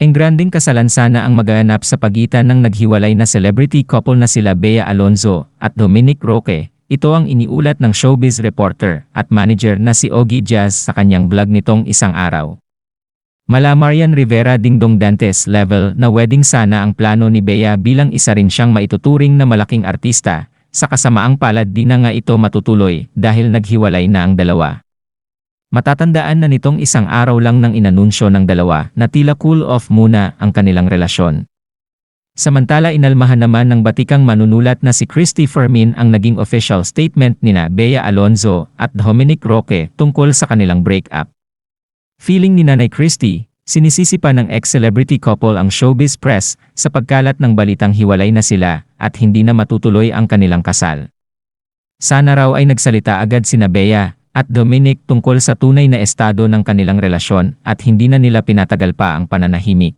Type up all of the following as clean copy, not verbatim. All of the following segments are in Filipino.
Engranding kasalan sana ang maganap sa pagitan ng naghiwalay na celebrity couple na sila Bea Alonzo at Dominic Roque. Ito ang iniulat ng showbiz reporter at manager na si Ogie Jazz sa kanyang vlog nitong isang araw. Mala Marian Rivera Dingdong Dantes level na wedding sana ang plano ni Bea bilang isa rin siyang maituturing na malaking artista. Sa kasamaang palad di na nga ito matutuloy dahil naghiwalay na ang dalawa. Matatandaan na nitong isang araw lang nang inanunsyo ng dalawa na tila cool off muna ang kanilang relasyon. Samantala inalmahan naman ng batikang manunulat na si Christy Fermin ang naging official statement nina Bea Alonzo at Dominic Roque tungkol sa kanilang breakup. Feeling ni Nanay Christy, sinisisi pa ng ex-celebrity couple ang showbiz press sa pagkalat ng balitang hiwalay na sila at hindi na matutuloy ang kanilang kasal. Sana raw ay nagsalita agad sina Bea at Dominic tungkol sa tunay na estado ng kanilang relasyon at hindi na nila pinatagal pa ang pananahimik.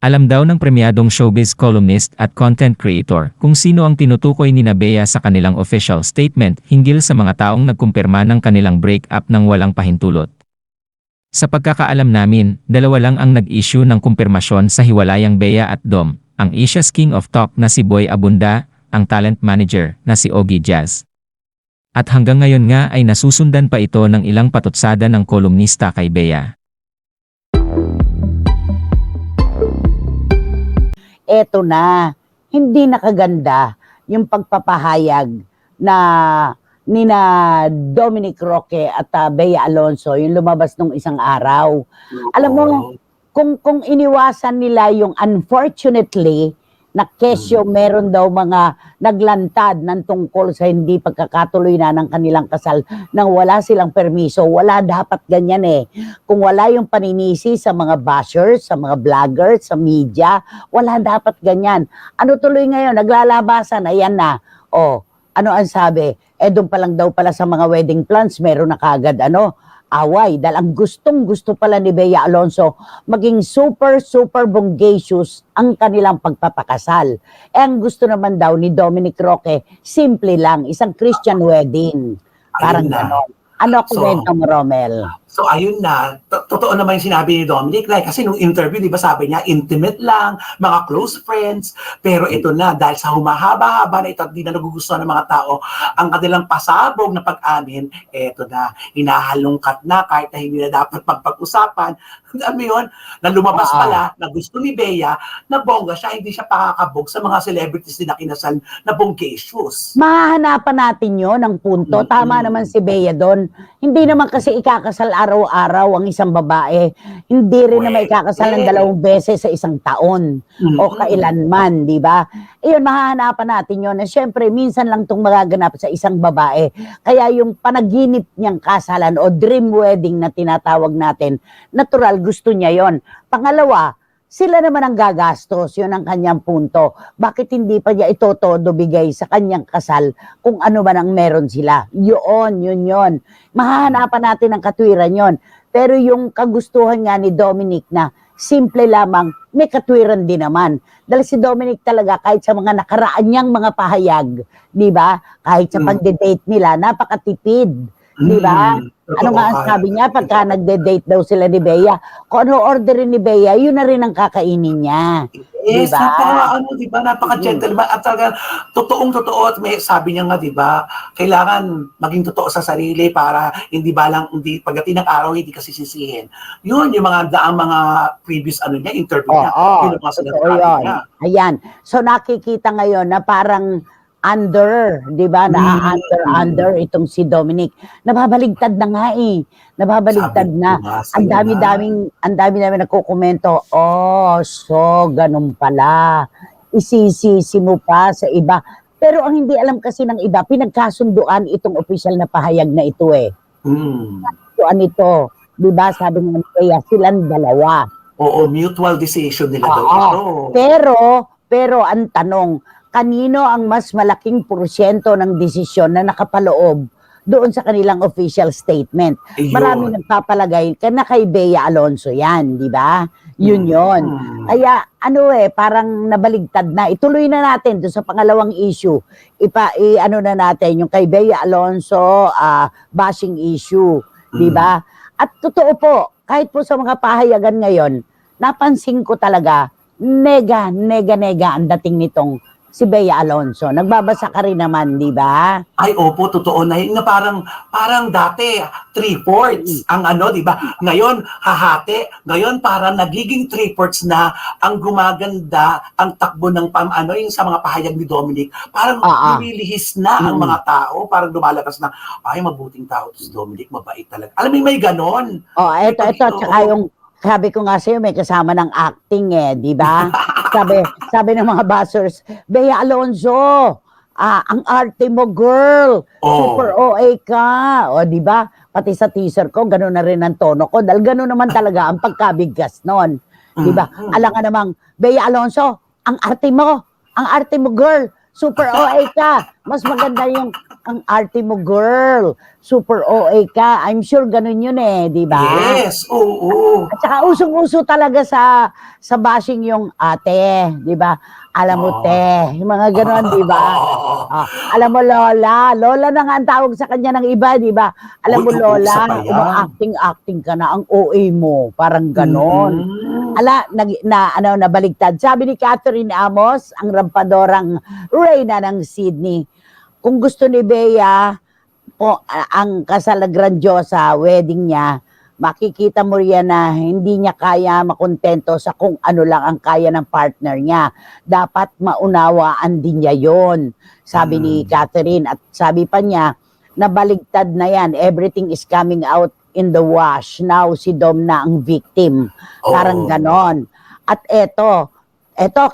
Alam daw ng premyadong showbiz columnist at content creator kung sino ang tinutukoy ni Bea sa kanilang official statement hinggil sa mga taong nagkumpirma ng kanilang breakup ng walang pahintulot. Sa pagkakaalam namin, dalawa lang ang nag-issue ng kumpirmasyon sa hiwalayang Bea at Dom, ang Asia's King of Talk na si Boy Abunda, ang talent manager na si Ogie Jazz. At hanggang ngayon nga ay nasusundan pa ito ng ilang patutsada ng kolumnista kay Bea. Eto na, hindi nakaganda yung pagpapahayag na nina Dominic Roque at Bea Alonzo, yung lumabas nung isang araw. Alam mo, kung iniwasan nila yung unfortunately, na kesyo meron daw mga naglantad ng tungkol sa hindi pagkakatuloy na ng kanilang kasal nang wala silang permiso. Wala dapat ganyan eh. Kung wala yung paninisi sa mga bashers, sa mga vloggers, sa media, wala dapat ganyan. Ano tuloy ngayon? Naglalabasan, ayan na. O, ano ang sabi? Doon pa lang daw pala sa mga wedding plans, meron na kagad away. Dahil ang gustong-gusto pala ni Bea Alonzo, maging super bongacious ang kanilang pagpapakasal. Ang gusto naman daw ni Dominic Roque, simple lang, isang Christian wedding. Parang ganon. Ano ang kwento mo, Romel? So ayun na, totoo naman yung sinabi ni Dominic, kasi nung interview, di ba sabi niya, intimate lang, mga close friends, pero ito na, dahil sa humahaba-haba na ito at di na nagugustuhan ng mga tao, ang kanilang pasabog na pag-amin, ito na, hinahalungkat na kahit na hindi na dapat pag-usapan. Alam mo yun, na lumabas pala, na gusto ni Bea, na bongga siya, hindi siya pakakabog sa mga celebrities din na kinasal na bonggacious. Mahahanapan natin yun ang punto. Tama naman si Bea doon. Hindi naman kasi ikakasal araw-araw ang isang babae. Hindi rin naman ikakasal ng 2 beses sa isang taon o kailanman, di ba? Iyon, mahahanapan natin yun. Siyempre, minsan lang itong magaganap sa isang babae. Kaya yung panaginip niyang kasalan o dream wedding na tinatawag natin, natural, gusto niya yon. Pangalawa, sila naman ang gagastos, yun ang kanyang punto. Bakit hindi pa niya ito todo bigay sa kanyang kasal kung ano man ang meron sila? Yun. Mahahanapan natin ang katwiran yon. Pero yung kagustuhan nga ni Dominic na simple lamang, may katwiran din naman. Dahil si Dominic talaga kahit sa mga nakaraan niyang mga pahayag, di ba? Kahit sa pagde-date nila, napakatipid. Di ba? Ano nga ang sabi niya pagka nagde-date daw sila ni Bea? Kung ano orderin ni Bea, yun na rin ang kakainin niya. Yes, diba? napaka-gentleman at talaga totoong-totoo at may sabi niya nga, di ba, kailangan maging totoo sa sarili para hindi pagdating ng araw hindi kasi sisihin. Yun, yung mga previous interview niya. Yun ang mga sinasabi niya. Ayan. So nakikita ngayon na parang di ba? Under itong si Dominic. Nababaligtad na nga eh. Nababaligtad na. Ang dami-daming nagkokomento. So ganun pala. Isisisi mo pa sa iba. Pero ang hindi alam kasi ng iba, pinagkasunduan itong official na pahayag na ito eh. Pinagkasunduan ito. Di ba? Sabi ng Bea, silang dalawa. Oo, mutual decision nila daw ito. Pero ang tanong, kanino ang mas malaking porsyento ng desisyon na nakapaloob doon sa kanilang official statement? Ayun. Marami nagpapalagay na kay Bea Alonzo yan, di ba? Yun. Kaya parang nabaligtad na. Ituloy na natin doon sa pangalawang issue. Na natin yung kay Bea Alonzo bashing issue, di ba? At totoo po, kahit po sa mga pahayagan ngayon, napansin ko talaga, nega ang dating nitong si Bea Alonso. Nagbabasa ka rin naman, di ba? Ay, opo, totoo na yun. Na parang dati, 3/4 ang ano, di ba? Ngayon, hahati. Ngayon, parang nagiging 3/4 na ang gumaganda, ang takbo ng yung sa mga pahayag ni Dominic. Parang lumilihis na ang mga tao. Parang lumalabas na, ay, mabuting tao to si Dominic, mabait talaga. Alam mo, may ganon. Oh, ito, tsaka yung, sabi ko nga sa'yo, may kasama ng acting di ba? sabi ng mga buzzers, Bea Alonso, ang arte mo, girl. Super OA ka. O, di ba? Pati sa teaser ko, gano'n na rin ang tono ko. Dahil gano'n naman talaga ang pagkabigkas noon. Di ba? Alam nga namang, Bea Alonso, ang arte mo, girl. Super OA ka. Mas maganda yung ang arte mo, girl. Super OA ka. I'm sure ganun yun di ba? Yes, oo. At saka usong-uso talaga sa bashing yung ate, di ba? Alam mo, te. Yung mga ganon, di ba? Alam mo, Lola. Lola na nga ang tawag sa kanya ng iba, di ba? Alam mo, Lola, acting ka na, ang OA mo. Parang ganon. Nabaligtad. Sabi ni Catherine Amos, ang rampadorang reyna ng Sydney, kung gusto ni Bea, ang kasal na grandiosa, wedding niya, makikita mo riyan na hindi niya kaya makontento sa kung ano lang ang kaya ng partner niya. Dapat maunawaan din niya yon, sabi ni Catherine. At sabi pa niya, nabaligtad na yan. Everything is coming out in the wash. Now, si Dom na ang victim. Parang ganon. At eto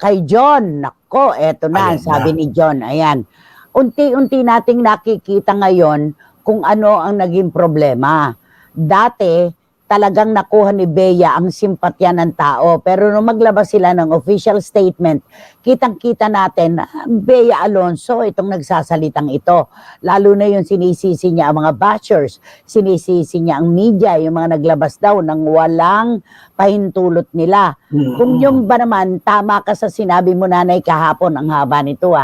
kay John. Nako, eto na, sabi ni John. Ayan. Unti-unti nating nakikita ngayon kung ano ang naging problema. Dati, talagang nakuha ni Bea ang simpatya ng tao. Pero nung maglabas sila ng official statement, kitang-kita natin, Bea Alonso, itong nagsasalitang ito. Lalo na yung sinisisi niya ang mga bashers, sinisisi niya ang media, yung mga naglabas daw ng walang pahintulot nila. Kung yung ba naman, tama ka sa sinabi mo, nanay, kahapon, ang haba nito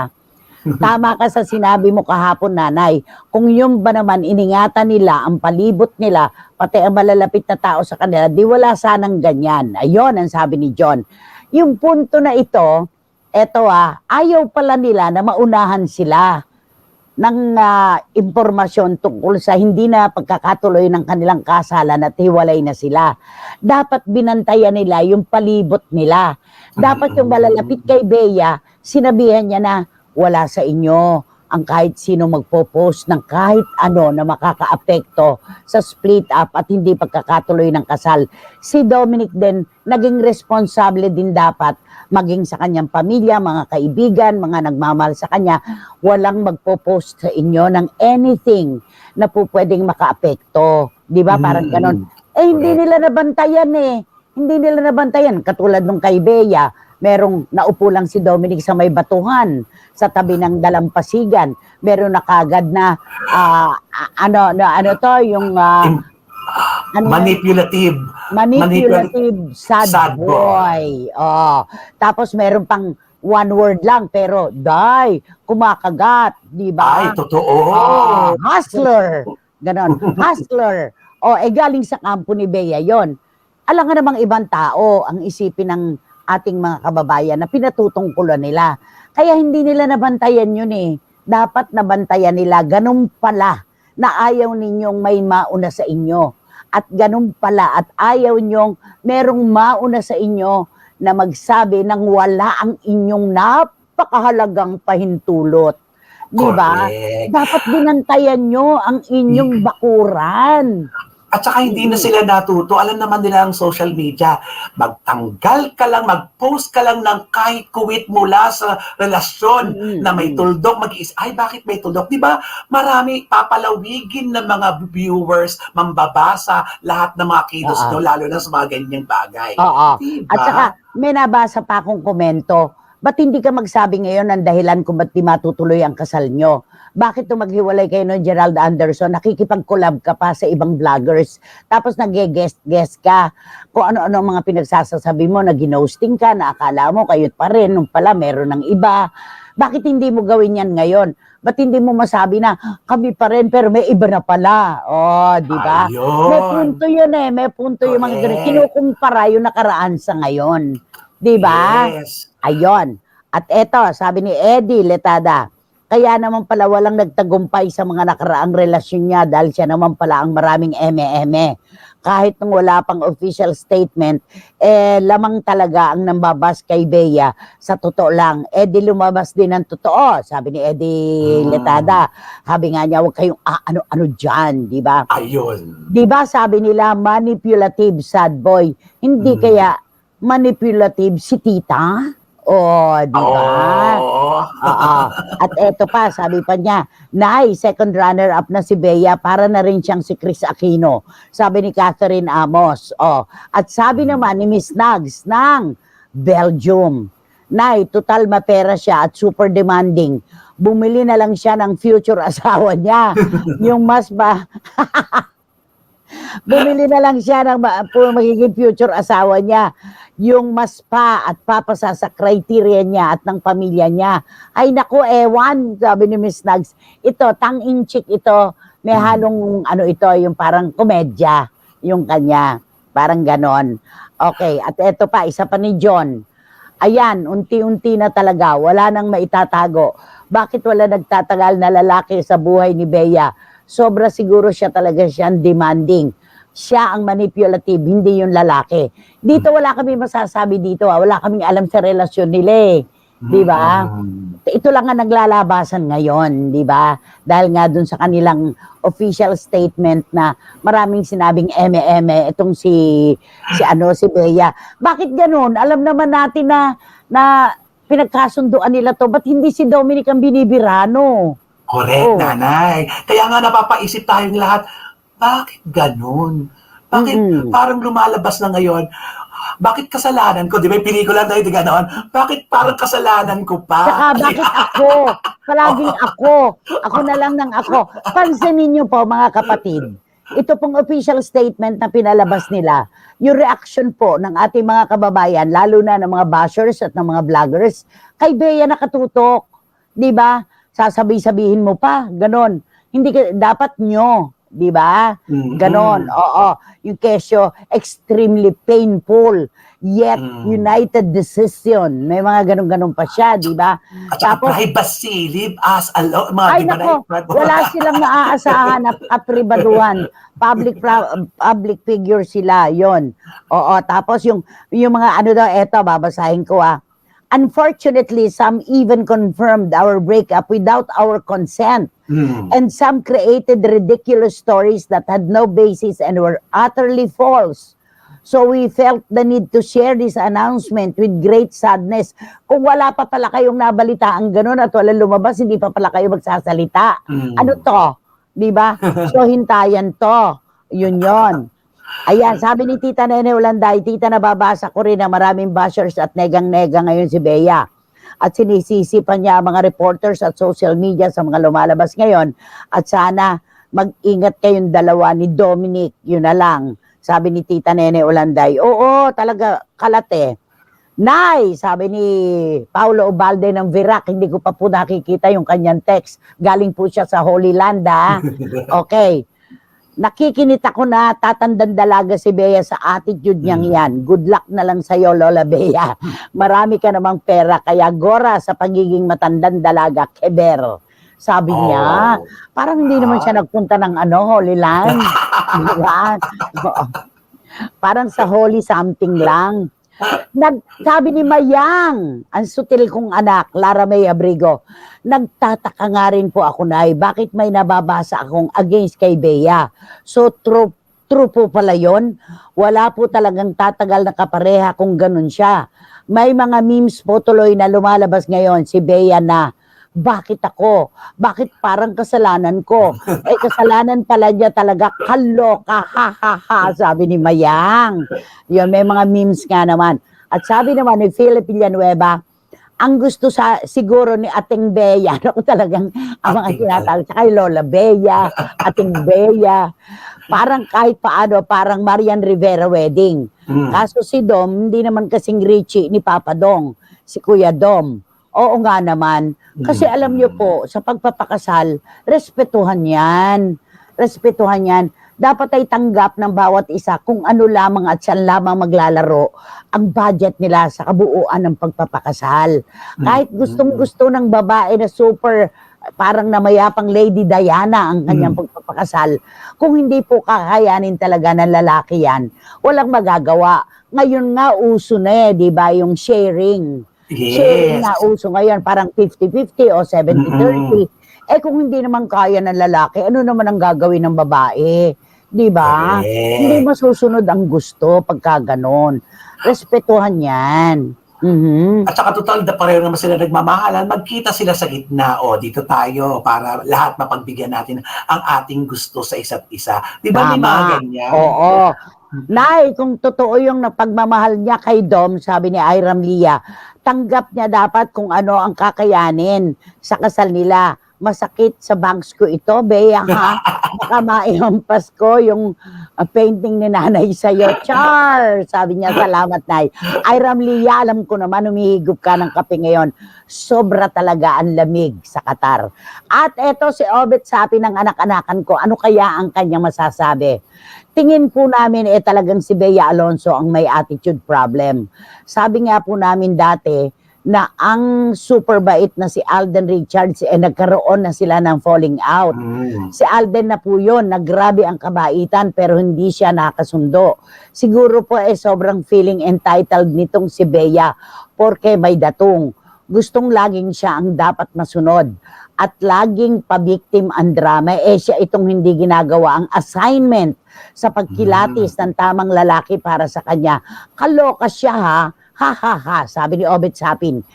Tama ka sa sinabi mo kahapon, nanay. Kung yung ba naman iningatan nila, ang palibot nila, pati ang malalapit na tao sa kanila, di wala sanang ganyan. Ayun ang sabi ni John. Yung punto na ito, ayaw pala nila na maunahan sila ng impormasyon tungkol sa hindi na pagkakatuloy ng kanilang kasalan at hiwalay na sila. Dapat binantayan nila yung palibot nila. Dapat yung malalapit kay Bea, sinabihan niya na, wala sa inyo ang kahit sino magpo-post ng kahit ano na makakaapekto sa split up at hindi pagkakatuloy ng kasal. Si Dominic din, naging responsable din dapat maging sa kanyang pamilya, mga kaibigan, mga nagmamahal sa kanya. Walang magpo-post sa inyo ng anything na po pwedeng makaapekto. Di ba? Parang ganon. Hindi nila nabantayan Hindi nila nabantayan. Katulad nung kay Bea, merong naupo lang si Dominic sa may batuhan sa tabi ng dalampasigan. Meron na kagad na manipulative sad boy. Tapos meron pang one word lang pero kumakagat, di ba? Ay, totoo. Hustler. Ganon. Hustler. Galing sa kampo ni Bea yon. Alam nga namang ibang tao ang isipin ng ating mga kababayan na pinatutungkulan nila. Kaya hindi nila nabantayan yun Dapat nabantayan nila. Ganun pala na ayaw ninyong may mauna sa inyo. At ganun pala at ayaw ninyong merong mauna sa inyo na magsabi ng wala ang inyong napakahalagang pahintulot. Di ba? Dapat binantayan nyo ang inyong bakuran. At saka hindi na sila natuto. Alam naman nila ang social media. Magtanggal ka lang, mag-post ka lang ng kahit kuwit mula sa relasyon na may tuldok. Ay, bakit may tuldok? Di ba? Marami papalawigin ng mga viewers, mambabasa lahat ng mga kilos nyo, lalo na sa mga ganyang bagay. Diba? At saka, may nabasa pa akong komento. Ba't hindi ka magsabi ngayon ng dahilan kung ba't di matutuloy ang kasal nyo? Bakit nung maghiwalay kayo ng Gerald Anderson, nakikipag-collab ka pa sa ibang vloggers, tapos nag-guest ka, kung ano-ano mga pinagsasabi mo, na ginosting ka, na akala mo kayo pa rin, nung pala meron ng iba. Bakit hindi mo gawin yan ngayon? Ba't hindi mo masabi na kami pa rin pero may iba na pala? Oh, di ba? May punto yun eh. May punto yung mga ganun. Kinukumpara yung nakaraan sa ngayon. Di ba? Yes. Ayon. At eto, sabi ni Eddie Letada, kaya naman pala walang nagtagumpay sa mga nakaraang relasyon niya dahil siya naman pala ang maraming eme-eme. Kahit nung wala pang official statement, lamang talaga ang nambabas kay Bea. Sa totoo lang, Eddie lumabas din ng totoo. Sabi ni Eddie Letada, sabi nga niya, huwag kayong ano-ano dyan, di ba? Ayun. Di ba sabi nila, manipulative sad boy. Hindi kaya manipulative si tita? Oh, di ba? Oh. Oo. At eto pa, sabi pa niya, Nay, second runner-up na si Bea, para na rin siyang si Chris Aquino. Sabi ni Catherine Amos. Oh. At sabi naman ni Miss Nags ng Belgium, Nay, total mapera siya at super demanding. Bumili na lang siya ng future asawa niya. Yung mas ba... Bumili na lang siya ng magiging future asawa niya. Yung mas pa at papasa sa criteria niya at ng pamilya niya. Ay naku, ewan, sabi ni Miss Nugs. Ito, tang-in-chick ito. May halong, ito, yung parang komedya. Yung kanya. Parang ganon. Okay, at ito pa, isa pa ni John. Ayan, unti-unti na talaga. Wala nang maitatago. Bakit wala nagtatagal na lalaki sa buhay ni Bea? Sobra siguro siyang demanding. Siya ang manipulative, hindi yung lalaki. Dito wala kami masasabi dito. Wala kaming alam sa relasyon nila eh. Di ba? Ito lang ang naglalabasan ngayon, di ba? Dahil nga dun sa kanilang official statement na maraming sinabing eme-eme itong si Bea. Bakit ganun? Alam naman natin na pinagkasunduan nila to. Ba't hindi si Dominic ang binibirano? Correct, nanay. Kaya nga napapaisip tayong lahat, bakit ganun? Bakit parang lumalabas na ngayon? Bakit kasalanan ko? Di ba yung pelikula tayo, di gano'n? Bakit parang kasalanan ko pa? Saka bakit ako? Palaging ako. Ako na lang ng ako. Pansinin niyo po mga kapatid. Ito pong official statement na pinalabas nila, yung reaction po ng ating mga kababayan, lalo na ng mga bashers at ng mga vloggers, kay Bea nakatutok. Di ba? Sasabihin mo pa, ganon. Hindi dapat nyo, di ba? Ganon, oo. Yung kesyo, extremely painful, yet united decision. May mga ganon-ganon pa siya, di ba? At saka privacy, live as alone. Ay nako, wala silang maaasahan na kapribaduhan. Public figure sila, yon. Oo, tapos yung mga eto, babasahin ko Unfortunately, some even confirmed our breakup without our consent. And some created ridiculous stories that had no basis and were utterly false. So we felt the need to share this announcement with great sadness. Kung wala pa pala kayong nabalitaan ganun at walang lumabas, hindi pa pala kayo magsasalita. Ano to? Di ba? So hintayan to. Yun. Ayan, sabi ni Tita Nene Ulanday, Tita, nababasa ko rin na maraming bashers at negang-nega ngayon si Bea. At sinisisi pa niya ang mga reporters at social media sa mga lumalabas ngayon. At sana mag-ingat kayong dalawa ni Dominic, yun na lang. Sabi ni Tita Nene Ulanday, oo, talaga kalate. Nay, sabi ni Paulo Ubalde ng Virac, hindi ko pa po nakikita yung kanyang text. Galing po siya sa Holy Land, Okay. Nakikinit ako na tatandang dalaga si Bea sa attitude niyang yan. Good luck na lang sa'yo, Lola Bea. Marami ka namang pera, kaya gora sa pagiging matandang dalaga, keber. Sabi niya, parang hindi naman siya nagpunta ng Holy Land. Diba? Parang sa Holy something lang. Sabi ni Mayang, ang sutil kong anak, Lara May Abrigo, nagtataka nga rin po ako, Nay, bakit may nababasa akong against kay Bea? So true po pala yun? Wala po talagang tatagal na kapareha kung ganun siya. May mga memes po tuloy na lumalabas ngayon, si Bea na, bakit ako? Bakit parang kasalanan ko? Kasalanan pala niya talaga, kaloka, ha, sabi ni Mayang. Yun, may mga memes nga naman. At sabi naman ni Philip Villanueva, ang gusto siguro ni Ating Bea, ako talagang ang mga tinatawag, kay Lola Bea, Ating Bea, parang kahit paano, parang Marian Rivera wedding. Kaso si Dom, hindi naman kasing Richie ni Papa Dong, si Kuya Dom. Oo nga naman. Kasi alam niyo po, sa pagpapakasal, respetuhan yan. Respetuhan yan. Dapat ay tanggap ng bawat isa kung ano lamang at saan lamang maglalaro ang budget nila sa kabuuan ng pagpapakasal. Kahit gustong-gusto ng babae na super parang namayapang Lady Diana ang kanyang pagpapakasal, kung hindi po kakayanin talaga ng lalaki yan, walang magagawa. Ngayon nga uso na di ba, yung sharing. Sharing na uso ngayon, parang 50-50 o 70-30. Kung hindi naman kaya ng lalaki, ano naman ang gagawin ng babae? Di ba? Hindi masusunod ang gusto pagka ganon. Respetuhan yan. At saka total, pareho naman sila nagmamahalan, magkita sila sa gitna, dito tayo para lahat mapagbigyan natin ang ating gusto sa isa't isa. Di ba may mga ganyan? Oo. Nay, kung totoo yung pagmamahal niya kay Dom, sabi ni Iram Lia, tanggap niya dapat kung ano ang kakayanin sa kasal nila. Masakit sa bangs ko ito, Bea, ha? Baka maihompas ko yung painting ni nanay sa'yo. Char! Sabi niya, salamat, Nay. Iram Lia, alam ko naman, humihigop ka ng kape ngayon. Sobra talaga ang lamig sa Qatar. At eto si Obet sabi ng anak-anakan ko, ano kaya ang kanyang masasabi? Tingin po namin talagang si Bea Alonzo ang may attitude problem. Sabi nga po namin dati, na ang super bait na si Alden Richards nagkaroon na sila ng falling out. Si Alden na po yun, naggrabe ang kabaitan pero hindi siya nakasundo. Siguro po sobrang feeling entitled nitong si Bea porque may datong. Gustong laging siya ang dapat masunod at laging pabiktim ang drama. Siya itong hindi ginagawa ang assignment sa pagkilatis ng tamang lalaki para sa kanya. Kaloka siya ha. Ha ha ha, sabi ni Obet Sapin.